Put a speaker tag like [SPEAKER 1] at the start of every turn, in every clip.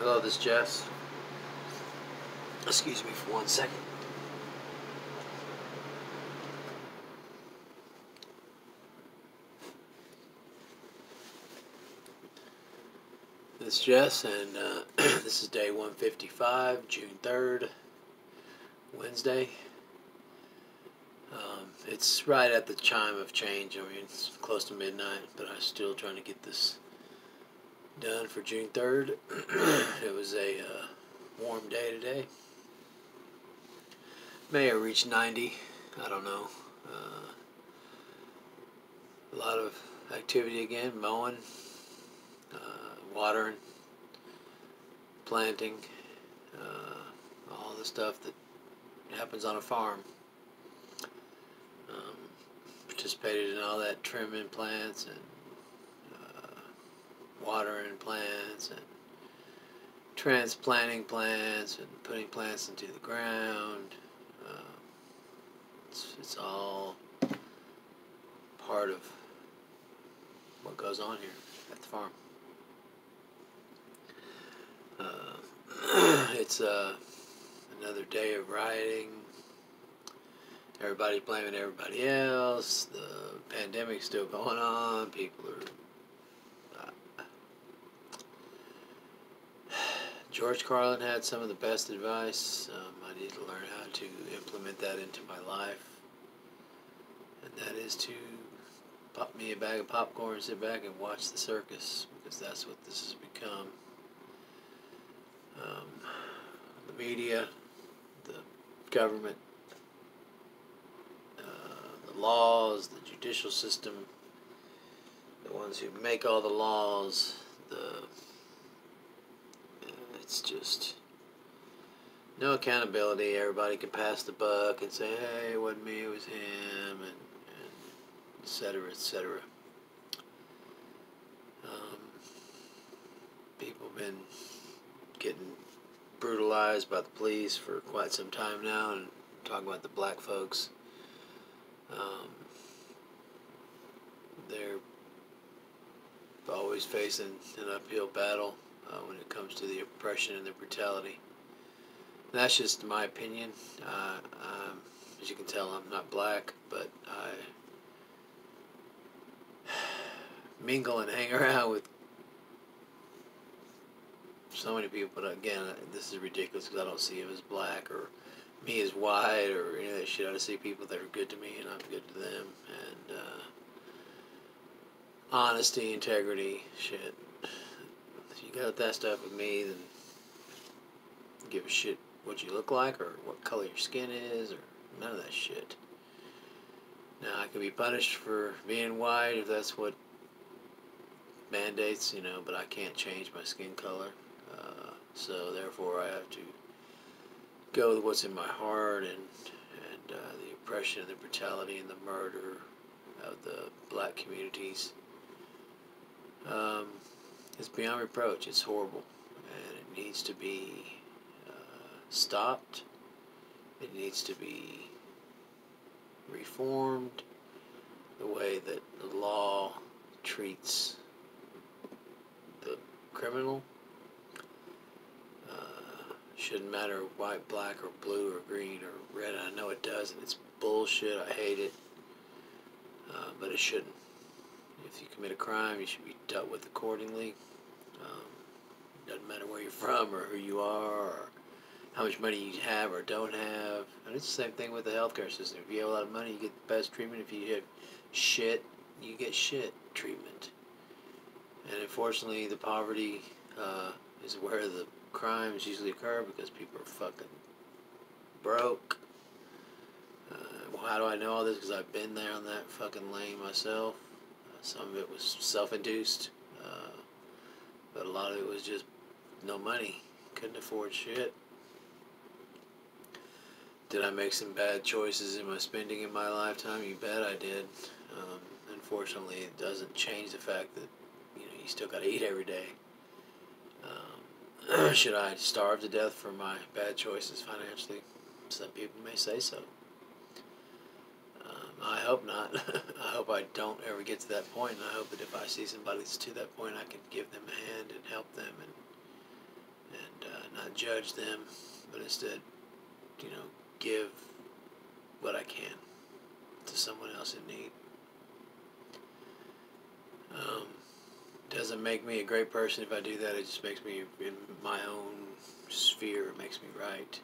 [SPEAKER 1] Hello, this is Jess. Excuse me for 1 second. This is Jess, and this is day 155, June 3rd, Wednesday. It's right at the chime of change. I mean, it's close to midnight, but I'm still trying to get this done for June 3rd. It was a warm day today. May have reached 90. I don't know. A lot of activity again, mowing, watering, planting, all the stuff that happens on a farm. Participated in all that trimming plants and watering plants and transplanting plants and putting plants into the ground. It's all part of what goes on here at the farm. It's another day of rioting. Everybody blaming everybody else. The pandemic's still going on. People are... George Carlin had some of the best advice. I need to learn how to implement that into my life. And that is to pop me a bag of popcorn, sit back and watch the circus. Because that's what this has become. The media, the government, the laws, the judicial system, the ones who make all the laws, it's just no accountability. Everybody can pass the buck and say, hey, it wasn't me, it was him, and et cetera, et cetera. People have been getting brutalized by the police for quite some time now, and talking about the black folks. They're always facing an uphill battle when it comes to the oppression and the brutality. And that's just my opinion. As you can tell, I'm not black, but I mingle and hang around with so many people. But again, this is ridiculous because I don't see him as black or me as white or any of that shit. I just see people that are good to me and I'm good to them. And honesty, integrity, shit. If you got that stuff with me, then give a shit what you look like or what color your skin is or none of that shit. Now, I can be punished for being white if that's what mandates, but I can't change my skin color. So therefore I have to go with what's in my heart, and the oppression and the brutality and the murder of the black communities. It's beyond reproach. It's horrible, and it needs to be stopped. It needs to be reformed. The way that the law treats the criminal shouldn't matter white, black, or blue, or green, or red. I know it does, and it's bullshit. I hate it, but it shouldn't. If you commit a crime, you should be dealt with accordingly. Doesn't matter where you're from or who you are or how much money you have or don't have. And it's the same thing with the healthcare system. If you have a lot of money, you get the best treatment. If you have shit, you get shit treatment. And unfortunately, the poverty is where the crimes usually occur because people are fucking broke. Well, how do I know all this? Because I've been there on that fucking lane myself. Some of it was self-induced, but a lot of it was just no money. Couldn't afford shit. Did I make some bad choices in my spending in my lifetime? You bet I did. Unfortunately, it doesn't change the fact that you still got to eat every day. Should I starve to death for my bad choices financially? Some people may say so. I hope not. I hope I don't ever get to that point, and I hope that if I see somebody that's to that point, I can give them a hand and help them not judge them, but instead, give what I can to someone else in need. Doesn't make me a great person if I do that. It just makes me, in my own sphere, it makes me right.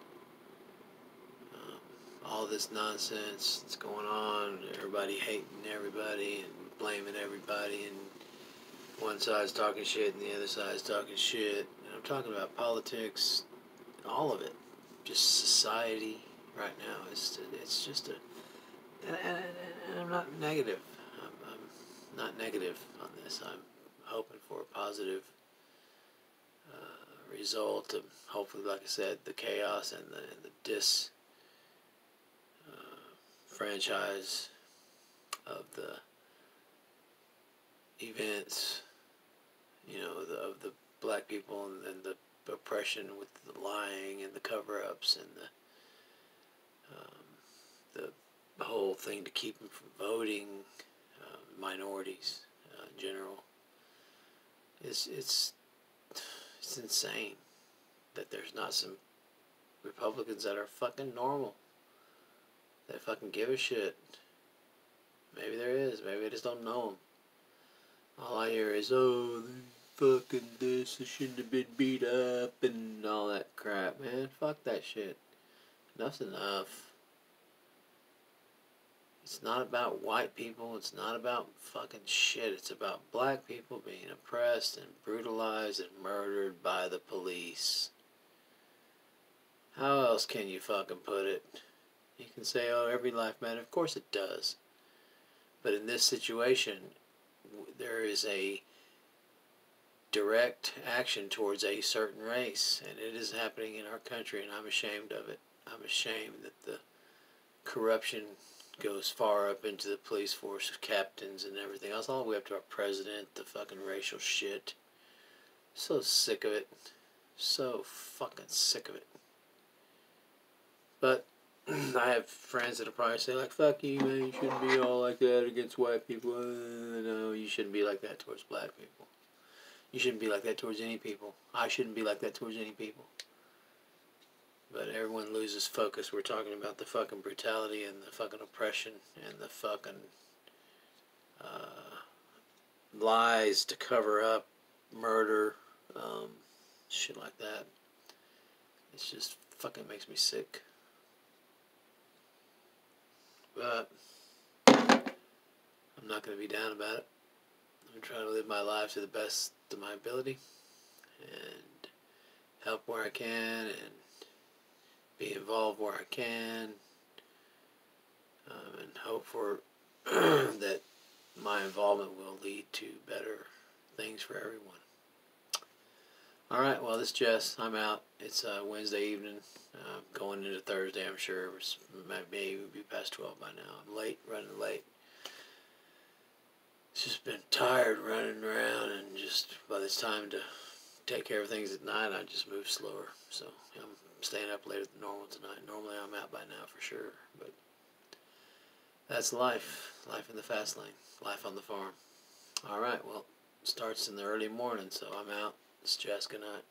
[SPEAKER 1] All this nonsense that's going on, everybody hating everybody and blaming everybody, and one side's talking shit and the other side's talking shit. And I'm talking about politics, all of it. Just society right now. It's just a... And I'm not negative. I'm not negative on this. I'm hoping for a positive result of, hopefully, like I said, the chaos and the franchise of the events, of the black people, and the oppression with the lying and the cover-ups and the whole thing to keep them from voting, minorities in general. It's insane that there's not some Republicans that are fucking normal, that fucking give a shit. Maybe there is. Maybe I just don't know them. All I hear is, oh, fucking this, it shouldn't have been beat up, and all that crap, man. Fuck that shit. Enough's enough. It's not about white people. It's not about fucking shit. It's about black people being oppressed and brutalized and murdered by the police. How else can you fucking put it? You can say, oh, every life matters. Of course it does. But in this situation, there is a direct action towards a certain race, and it is happening in our country, and I'm ashamed of it. I'm ashamed that the corruption goes far up into the police force, captains and everything else, all the way up to our president, the fucking racial shit. So sick of it. So fucking sick of it. But I have friends that'll probably say, like, fuck you, man, you shouldn't be all like that against white people. No, you shouldn't be like that towards black people. You shouldn't be like that towards any people. I shouldn't be like that towards any people. But everyone loses focus. We're talking about the fucking brutality and the fucking oppression and the fucking lies to cover up murder, shit like that. It's just fucking makes me sick. But I'm not going to be down about it. I'm trying to live my life to the best of my ability and help where I can and be involved where I can, and hope for that my involvement will lead to better things for everyone. Alright, well, this is Jess. I'm out. It's Wednesday evening, going into Thursday, I'm sure. It maybe be past 12 by now. I'm late, running late. It's just been tired running around, and just by this time to take care of things at night, I just move slower. So I'm staying up later than normal tonight. Normally I'm out by now for sure, but that's life. Life in the fast lane. Life on the farm. Alright, well, it starts in the early morning, so I'm out. It's Jess. Good night.